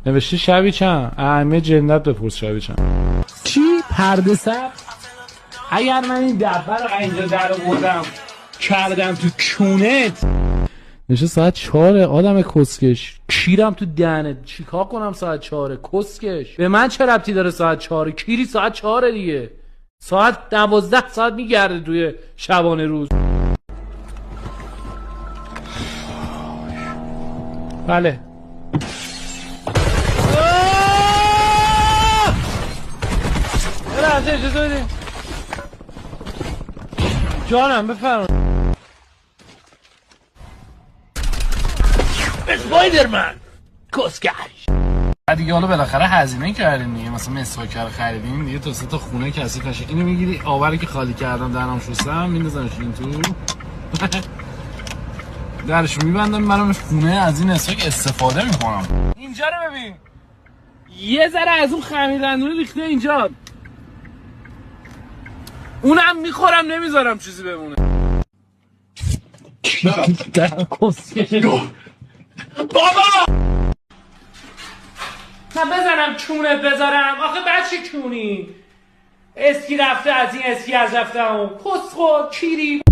نوشته شبی چند؟ اهمه جنت بپرس شبی چند. چی؟ پرده سر؟ اگر من این دبه رو اینجا در آوردم کردم تو کونت نشه ساعت 4 آدم کسکش کیرم تو دهنت چیکار کنم ساعت 4 کسکش به من چه ربطی داره ساعت 4 کیری ساعت 4 دیگه ساعت 12 ساعت میگرده توی شبانه روز. بله اجازه بدید جانم بفرمایید. اسپایدرمن کسکش دیگه. حالا بالاخره هزینه کردیم دیگه، مثلا مسواک رو خریدیم دیگه، تا 3 تا خونه کثیف نشه. اینو میگیری آوری که خالی کردم دهنم شستم میندازمش این تو درشو میبندم منم خونه از این مسواک استفاده میکنم. اینجا رو ببین یه ذره از اون خمیردندونه ریخته اینجا، اونم میخورم نمیذارم چیزی بمونه. بابا من بزنم چونت بذارم آخه بچه کونی اسکی رفته از این اسکی از رفته اون کسخو کیری